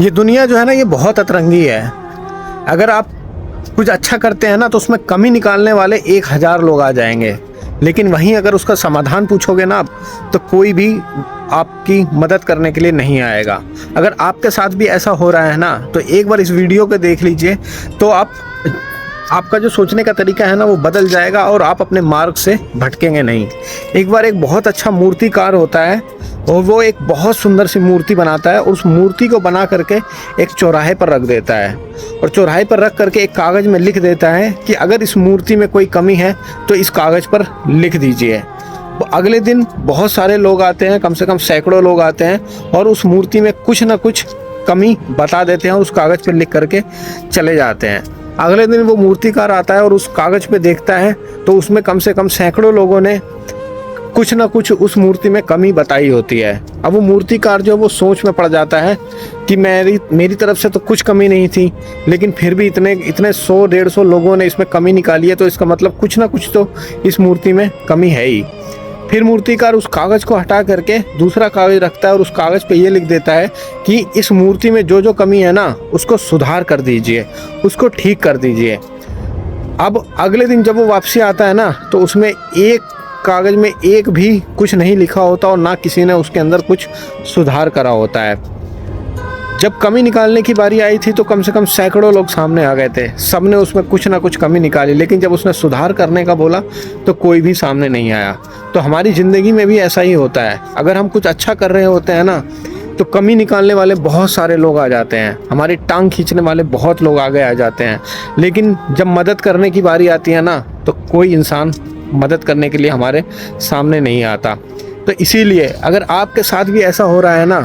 ये दुनिया जो है ना, ये बहुत अतरंगी है। अगर आप कुछ अच्छा करते हैं ना तो उसमें कमी निकालने वाले 1000 लोग आ जाएंगे, लेकिन वहीं अगर उसका समाधान पूछोगे ना आप, तो कोई भी आपकी मदद करने के लिए नहीं आएगा। अगर आपके साथ भी ऐसा हो रहा है ना, तो एक बार इस वीडियो को देख लीजिए, तो आपका जो सोचने का तरीका है ना वो बदल जाएगा और आप अपने मार्ग से भटकेंगे नहीं। एक बार एक बहुत अच्छा मूर्तिकार होता है और वो एक बहुत सुंदर सी मूर्ति बनाता है और उस मूर्ति को बना करके एक चौराहे पर रख देता है और चौराहे पर रख करके एक कागज़ में लिख देता है कि अगर इस मूर्ति में कोई कमी है तो इस कागज़ पर लिख दीजिए। तो अगले दिन बहुत सारे लोग आते हैं, कम से कम सैकड़ों लोग आते हैं और उस मूर्ति में कुछ ना कुछ कमी बता देते हैं, उस कागज़ पर लिख करके चले जाते हैं। अगले दिन वो मूर्तिकार आता है और उस कागज़ पे देखता है तो उसमें कम से कम सैकड़ों लोगों ने कुछ ना कुछ उस मूर्ति में कमी बताई होती है। अब वो मूर्तिकार जो वो सोच में पड़ जाता है कि मेरी तरफ से तो कुछ कमी नहीं थी, लेकिन फिर भी इतने 100-150 लोगों ने इसमें कमी निकाली है, तो इसका मतलब कुछ ना कुछ तो इस मूर्ति में कमी है ही। फिर मूर्तिकार उस कागज़ को हटा करके दूसरा कागज़ रखता है और उस कागज़ पे ये लिख देता है कि इस मूर्ति में जो जो कमी है ना उसको सुधार कर दीजिए, उसको ठीक कर दीजिए। अब अगले दिन जब वो वापसी आता है ना, तो उसमें एक कागज़ में एक भी कुछ नहीं लिखा होता और ना किसी ने उसके अंदर कुछ सुधार करा होता है। जब कमी निकालने की बारी आई थी तो कम से कम सैकड़ों लोग सामने आ गए थे, सबने उसमें कुछ ना कुछ कमी निकाली, लेकिन जब उसने सुधार करने का बोला तो कोई भी सामने नहीं आया। तो हमारी ज़िंदगी में भी ऐसा ही होता है। अगर हम कुछ अच्छा कर रहे होते हैं ना, तो कमी निकालने वाले बहुत सारे लोग आ जाते हैं, हमारी टांग खींचने वाले बहुत लोग आगे आ जाते हैं, लेकिन जब मदद करने की बारी आती है ना, तो कोई इंसान मदद करने के लिए हमारे सामने नहीं आता। तो इसीलिए अगर आपके साथ भी ऐसा हो रहा है ना,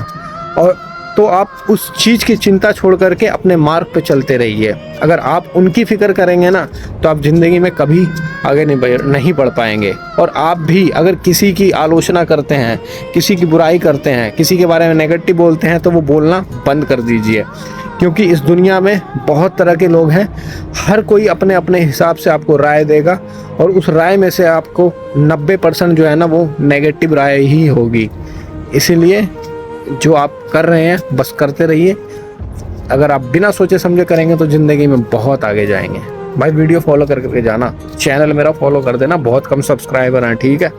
और तो आप उस चीज़ की चिंता छोड़ करके अपने मार्ग पे चलते रहिए। अगर आप उनकी फ़िक्र करेंगे ना, तो आप ज़िंदगी में कभी आगे नहीं बढ़ पाएंगे। और आप भी अगर किसी की आलोचना करते हैं, किसी की बुराई करते हैं, किसी के बारे में नेगेटिव बोलते हैं, तो वो बोलना बंद कर दीजिए, क्योंकि इस दुनिया में बहुत तरह के लोग हैं। हर कोई अपने अपने हिसाब से आपको राय देगा और उस राय में से आपको 90% जो है ना वो नेगेटिव राय ही होगी। इसीलिए जो आप कर रहे हैं बस करते रहिए। अगर आप बिना सोचे समझे करेंगे तो ज़िंदगी में बहुत आगे जाएंगे। भाई वीडियो फॉलो करके जाना, चैनल मेरा फॉलो कर देना, बहुत कम सब्सक्राइबर हैं, ठीक है।